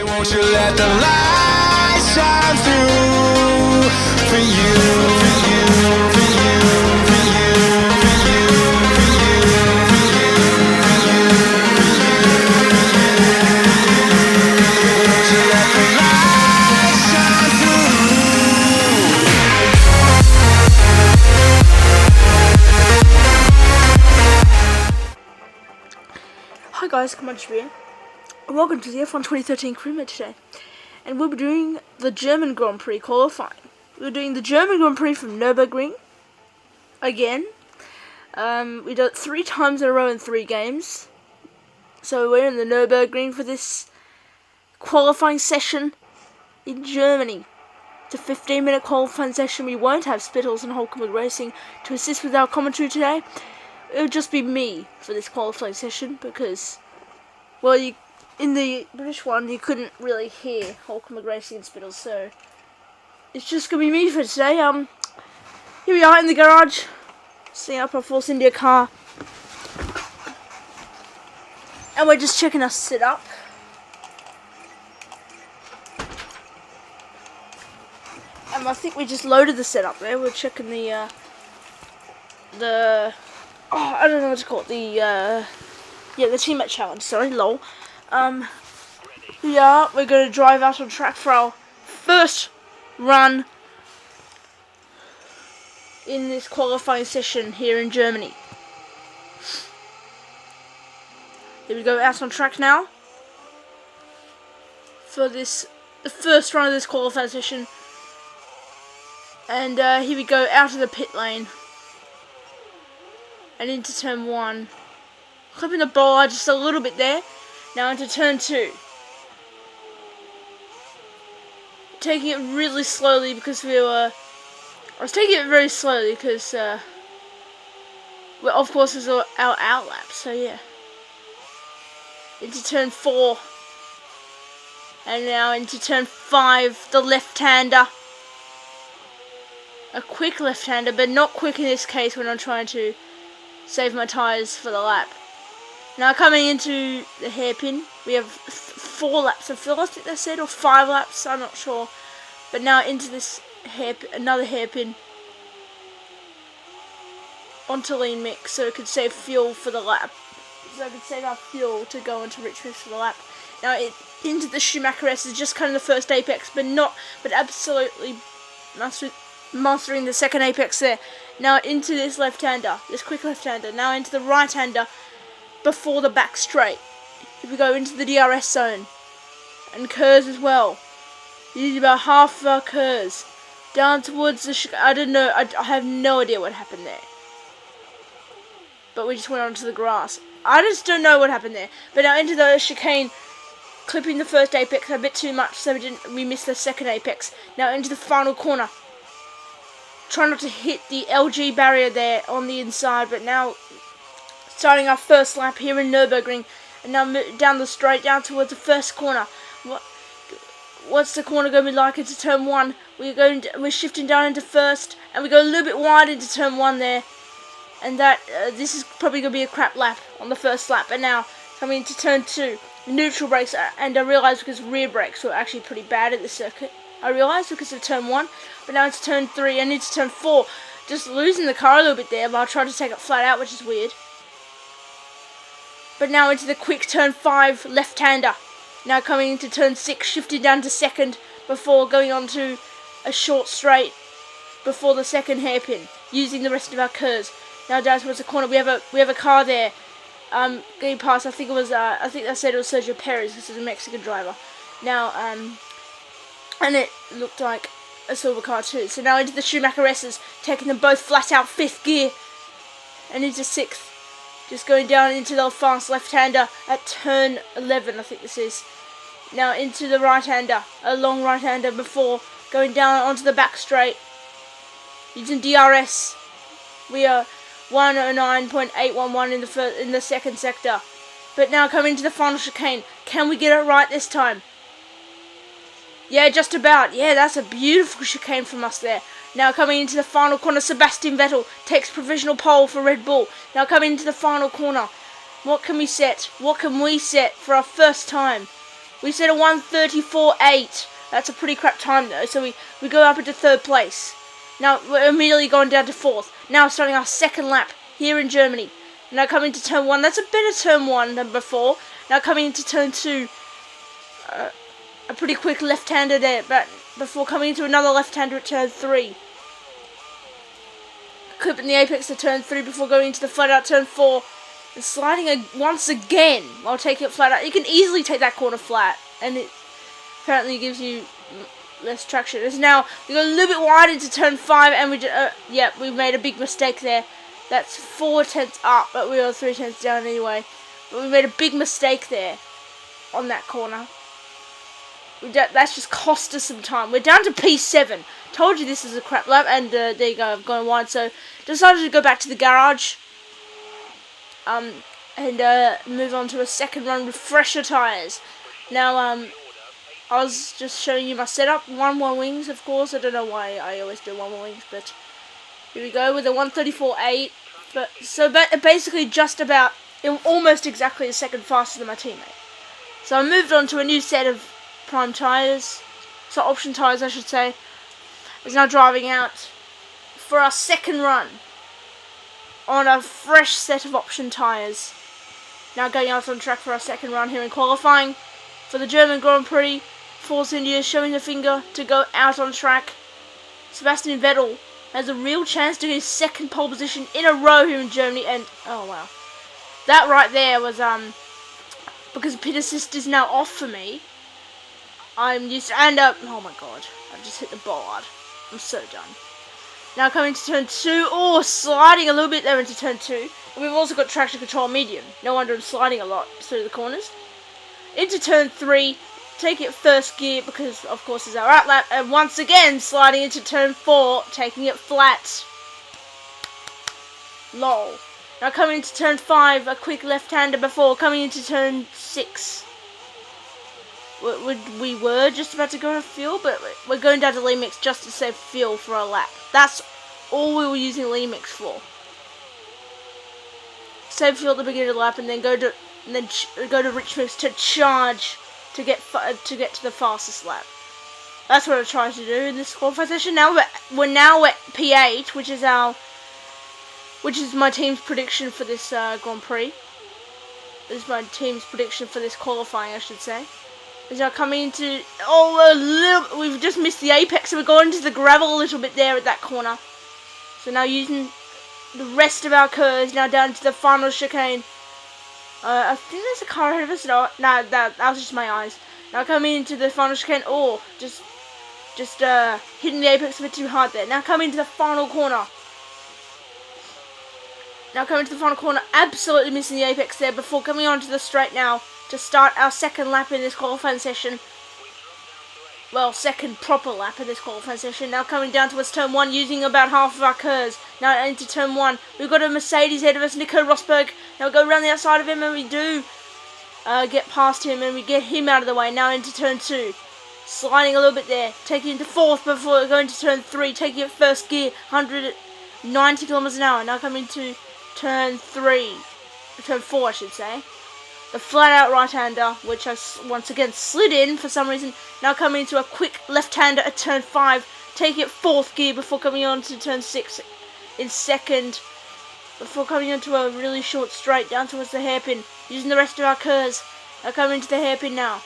Won't you let the light shine through for you, for you, for you, for you, for you, for you, for you, for you, won't you let the light shine through? Hi guys, CombinedYoutuber. Welcome to the F1 2013 Crew Mode today. And we'll be doing the German Grand Prix qualifying. We're doing the German Grand Prix from Nurburgring. Again. We did it 3 times in a row in 3 games. So we're in the Nurburgring for this qualifying session in Germany. It's a 15-minute qualifying session. We won't have Spittles and Hulkenberg Racing to assist with our commentary today. It would just be me for this qualifying session because, well, in the British one you couldn't really hear Hulkenberg Racing and Spittles, so it's just gonna be me for today. Here we are in the garage, setting up our Force India car, and we're just checking our setup. And I think we just loaded the setup there. We're checking the I don't know what to call it, the teammate challenge, sorry, lol. We're going to drive out on track for our first run in this qualifying session here in Germany. Here we go, out on track now for the first run of this qualifying session. And here we go, out of the pit lane. And into turn 1. Clipping the bowler just a little bit there. Now into turn 2. Taking it really slowly because I was taking it very slowly because, well, of course, it's our outlap, so yeah. Into turn 4. And now into turn 5, the left-hander. A quick left-hander, but not quick in this case when I'm trying to save my tyres for the lap. Now coming into the hairpin, we have 4 laps. I think they said, or 5 laps, I'm not sure. But now into this another hairpin onto lean mix, so it could save fuel for the lap. So I could save our fuel to go into rich mix for the lap. Now into the Schumacher S is just kind of the first apex, but absolutely mastering the second apex there. Now into this left-hander, this quick left-hander. Now into the right-hander before the back straight. If we go into the DRS zone. And curves as well. Using about half of our curves. Down towards the I don't know, I have no idea what happened there. But we just went onto the grass. I just don't know what happened there. But now into the chicane, clipping the first apex a bit too much, so we missed the second apex. Now into the final corner. Try not to hit the LG barrier there on the inside, but now starting our first lap here in Nurburgring, and now down the straight, down towards the first corner. What's the corner going to be like into turn 1? We're shifting down into first, and we go a little bit wide into turn 1 there, and this is probably going to be a crap lap on the first lap. And now coming into turn 2, neutral brakes, and I realised because rear brakes were actually pretty bad at the circuit. I realised because of turn 1, but now it's turn 3 and it's turn 4. Just losing the car a little bit there, but I tried to take it flat out, which is weird. But now into the quick turn 5 left-hander. Now coming into turn 6, shifting down to second before going on to a short straight before the second hairpin, using the rest of our curves. Now down towards the corner, we have a car there, getting past. I think they said it was Sergio Perez. This is a Mexican driver. Now and it looked like a silver car too. So now into the Schumacher S's, taking them both flat out 5th gear. And into 6th. Just going down into the fast left-hander at turn 11, I think this is. Now into the right-hander, a long right-hander before going down onto the back straight. Using DRS. We are 109.811 in the second sector. But now coming to the final chicane. Can we get it right this time? Yeah, just about. Yeah, that's a beautiful chicane from us there. Now coming into the final corner, Sebastian Vettel takes provisional pole for Red Bull. Now coming into the final corner. What can we set? What can we set for our first time We set a 1:34.8. That's a pretty crap time though. So we go up into 3rd place. Now we're immediately going down to 4th. Now starting our 2nd lap here in Germany. Now coming to turn 1. That's a better turn 1 than before. Now coming into turn 2. A pretty quick left-hander there, but before coming into another left-hander at turn 3. Clipping the apex to turn 3 before going into the flat-out turn 4. And sliding once again while taking it flat out. You can easily take that corner flat, and it apparently gives you less traction. As now we go a little bit wide into turn 5, and we made a big mistake there. That's 4 tenths up, but we were 3 tenths down anyway. But we made a big mistake there on that corner. That's just cost us some time. We're down to P7. Told you this is a crap lap, and there you go, I've gone wide. So decided to go back to the garage. And move on to a 2nd run with fresher tyres. Now, I was just showing you my setup. 1-1 wings, of course. I don't know why I always do 1-1 wings, but here we go with a 1:34.8. But so basically, just about almost exactly a second faster than my teammate. So I moved on to a new set of prime tyres, so option tyres, I should say. Is now driving out for our 2nd run on a fresh set of option tyres. Now going out on track for our 2nd run here in qualifying for the German Grand Prix. Force India showing the finger to go out on track. Sebastian Vettel has a real chance to get his 2nd pole position in a row here in Germany, and oh wow, that right there was because pit assist is now off for me. I'm used to, and oh my god, I've just hit the bollard. I'm so done. Now coming to turn 2, oh, sliding a little bit there into turn 2. And we've also got traction control medium. No wonder I'm sliding a lot through the corners. Into turn 3, take it 1st gear because of course it's our outlap, and once again sliding into turn 4, taking it flat. Lol. Now coming into turn 5, a quick left-hander before coming into turn 6. We were just about to go to fuel, but we're going down to lean mix just to save fuel for our lap. That's all we were using lean mix for. Save fuel at the beginning of the lap, and then go to rich mix to charge to get to the fastest lap. That's what I tried to do in this qualifying session. Now we're now at P8, which is my team's prediction for this Grand Prix. This is my team's prediction for this qualifying, I should say. Is now coming into, we've just missed the apex, so we're going into the gravel a little bit there at that corner. So now using the rest of our curves, now down to the final chicane. I think there's a car ahead of us. No, that was just my eyes. Now coming into the final chicane, just hitting the apex a bit too hard there. Now coming to the final corner. Absolutely missing the apex there before coming onto the straight now to start our 2nd lap in this qualifying session. Well, 2nd proper lap in this qualifying session. Now coming down towards turn 1, using about half of our curves. Now into turn 1, we've got a Mercedes ahead of us, Nico Rosberg. Now we go around the outside of him, and we do get past him, and we get him out of the way. Now into turn 2, sliding a little bit there, taking it to 4th before going to turn 3, taking it 1st gear, 190 kilometers an hour. Now coming to turn 4, I should say. The flat-out right-hander, which I once again slid in for some reason. Now coming into a quick left-hander at turn 5, taking it 4th gear before coming on to turn 6 in 2nd. Before coming onto a really short straight down towards the hairpin, using the rest of our curves. Now coming into the hairpin now.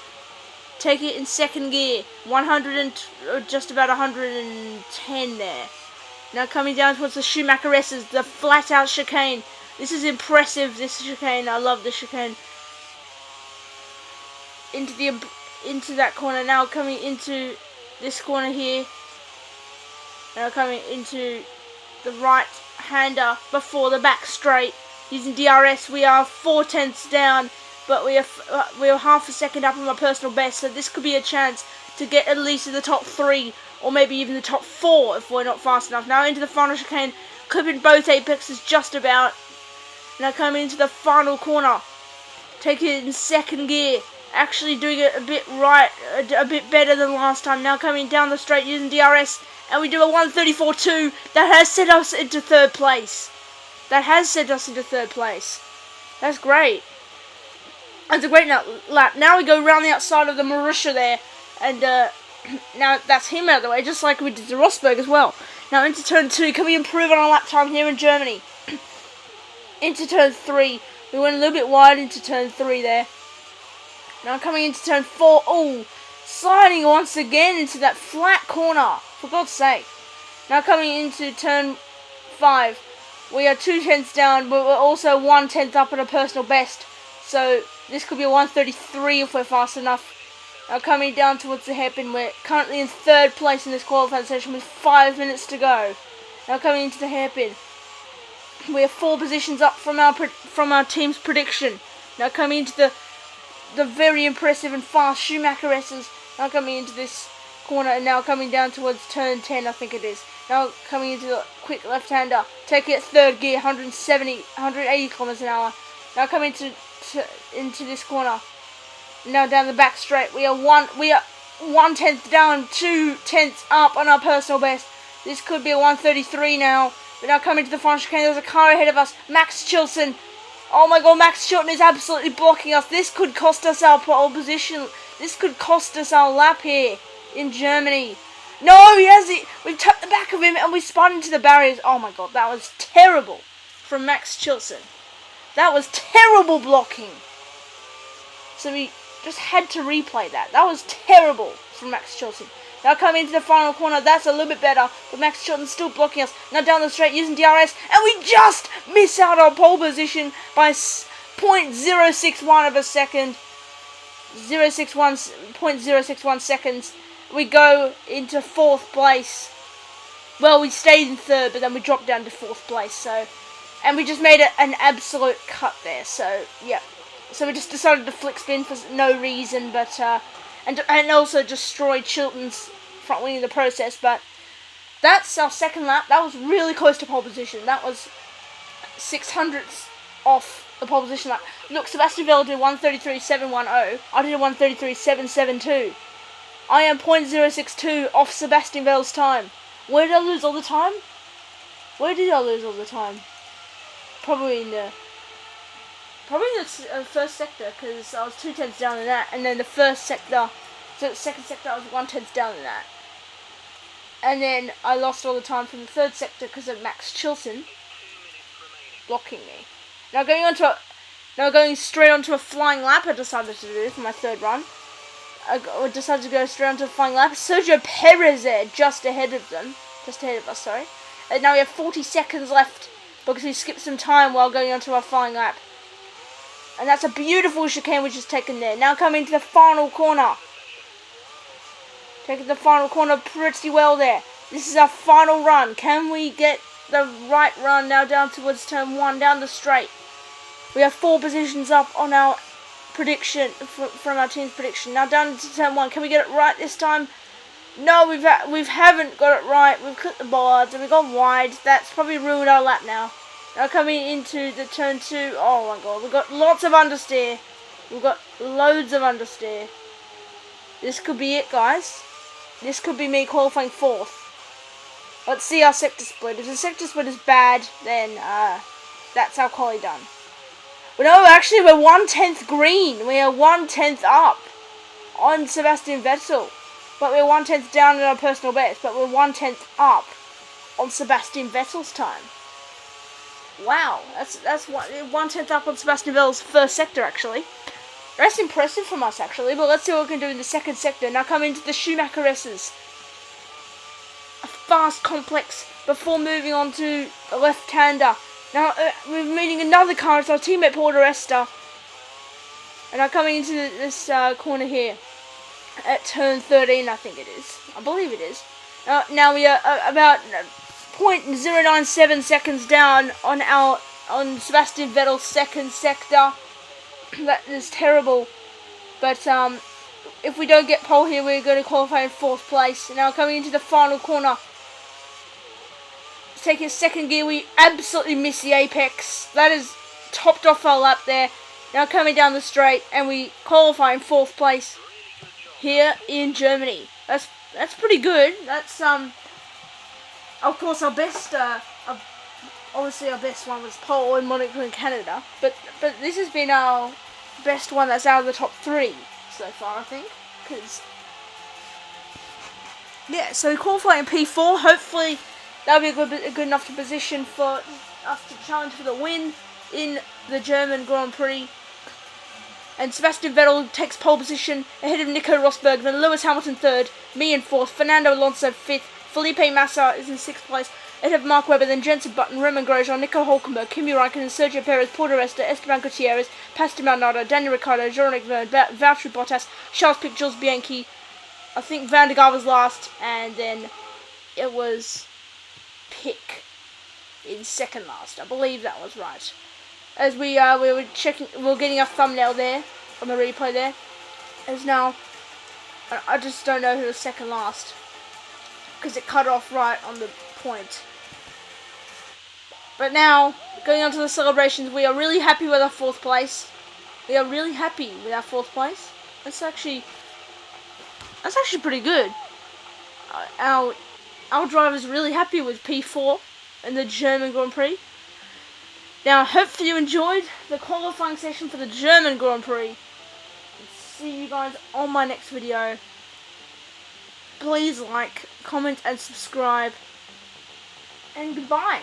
Take it in 2nd gear, just about 110 there. Now coming down towards the Schumacher S's, the flat-out chicane. This is impressive, this chicane. I love this chicane. Into that corner now, coming into this corner here. Now coming into the right-hander before the back straight. Using DRS, we are 4 tenths down, but we are half a second up on my personal best, so this could be a chance to get at least in the top 3, or maybe even the top 4 if we're not fast enough. Now into the final chicane, clipping both apexes just about. Now coming into the final corner, taking it in 2nd gear. Actually doing it a bit better than last time. Now coming down the straight using DRS, and we do a 1:34.2. That has set us into 3rd place. That's great. That's a great lap. Now we go around the outside of the Marussia there, and now that's him out of the way, just like we did to Rosberg as well. Now into turn 2, can we improve on our lap time here in Germany? Into turn 3, we went a little bit wide into turn 3 there. Now coming into turn 4, oh, sliding once again into that flat corner, for God's sake. Now coming into turn 5, we are 2/10 down, but we're also 1/10 up on a personal best. So this could be a 1:33 if we're fast enough. Now coming down towards the hairpin, we're currently in 3rd place in this qualifying session with 5 minutes to go. Now coming into the hairpin, we are 4 positions up from our team's prediction. Now coming into the very impressive and fast Schumacher S's. Now coming into this corner and now coming down towards turn 10, I think it is. Now coming into the quick left-hander, taking it 3rd gear, 180 kilometers an hour. Now coming into this corner. Now down the back straight, we are 1/10 down, 2/10 up on our personal best. This could be a 1:33 now. But now coming to the final chicane, there's a car ahead of us, Max Chilton. Oh my God, Max Chilton is absolutely blocking us. This could cost us our pole position. This could cost us our lap here in Germany. No, he has it. We've tapped the back of him and we spun into the barriers. Oh my God, that was terrible from Max Chilton. That was terrible blocking. So we just had to replay that. That was terrible from Max Chilton. Now coming into the final corner, that's a little bit better, but Max Chilton still blocking us. Now down the straight using DRS, and we just miss out on pole position by 0.061 of a second. 0.061 seconds. We go into 4th place. Well, we stayed in 3rd, but then we dropped down to 4th place. So, and we just made an absolute cut there. So yeah. So we just decided to flick spin for no reason, but and also destroyed Chilton's front wing in the process. But that's our 2nd lap. That was really close to pole position. That was 600ths off the pole position lap. Look, Sebastian Vettel did 1:33.710. I did a 1:33.772. I am 0.062 off Sebastian Vettel's time. Where did I lose all the time? Where did I lose all the time? Probably in the first sector, because I was 2/10 down in that, and then the first sector, so the 2nd sector I was 1/10 down in that. And then I lost all the time from the 3rd sector because of Max Chilton blocking me. Now going straight onto a flying lap, I decided to do for my 3rd run. I decided to go straight onto a flying lap. Sergio Perez there, just ahead of us, sorry. And now we have 40 seconds left because we skipped some time while going onto our flying lap. And that's a beautiful chicane which is taken there. Now coming to the final corner. Taking the final corner pretty well there. This is our final run. Can we get the right run now down towards turn 1, down the straight? We have 4 positions up on our prediction, from our team's prediction. Now down to turn 1. Can we get it right this time? No, we haven't got it right. We've clipped the boards and we've gone wide. That's probably ruined our lap now. Now coming into the turn 2, oh my God, we've got lots of understeer. We've got loads of understeer. This could be it, guys. This could be me qualifying 4th. Let's see our sector split. If the sector split is bad, then that's our quali done. Well, no, actually we're 1/10 green. We are 1/10 up on Sebastian Vettel. But we're 1/10 down in our personal best, but we're 1/10 up on Sebastian Vettel's time. Wow, that's 1/10 up on Sebastian Vettel's first sector, actually. That's impressive from us, actually, but let's see what we can do in the 2nd sector. Now come into the Schumacher S's. A fast complex before moving on to a left-hander. Now we're meeting another car, it's our teammate Paul Resta. And now coming into this corner here at turn 13, I think it is. I believe it is. Now we are about 0.097 seconds down on Sebastian Vettel's 2nd sector. That is terrible. But if we don't get pole here, we're going to qualify in 4th place. Now coming into the final corner. Taking 2nd gear, we absolutely miss the apex. That is topped off our lap there. Now coming down the straight, and we qualify in 4th place here in Germany. That's pretty good. That's of course our best. Obviously our best one was pole in Monaco in Canada. But this has been our best one that's out of the top 3 so far, I think. Because, yeah, so qualifying P4, hopefully that'll be a good enough to position for us to challenge for the win in the German Grand Prix. And Sebastian Vettel takes pole position ahead of Nico Rosberg, then Lewis Hamilton 3rd, me in 4th, Fernando Alonso 5th, Felipe Massa is in 6th place, ahead of Mark Webber, then Jensen Button, Roman Grosjean, Nico Hulkenberg, Kimi Raikkonen, Sergio Perez, Paul di Resta, Esteban Gutierrez, Pastor Maldonado, Daniel Ricciardo, Jean-Luc Verne, Valtteri Bottas, Charles Pic, Jules Bianchi. I think Van der Gaal was last, and then it was Pic in second last. I believe that was right. As we were checking, we were getting a thumbnail there on the replay there. As now, I just don't know who was second last because it cut off right on the point. But now, going on to the celebrations, we are really happy with our 4th place. We are really happy with our 4th place. That's actually pretty good. Our driver's really happy with P4 in the German Grand Prix. Now, hopefully you enjoyed the qualifying session for the German Grand Prix. See you guys on my next video. Please like, comment and subscribe. And goodbye.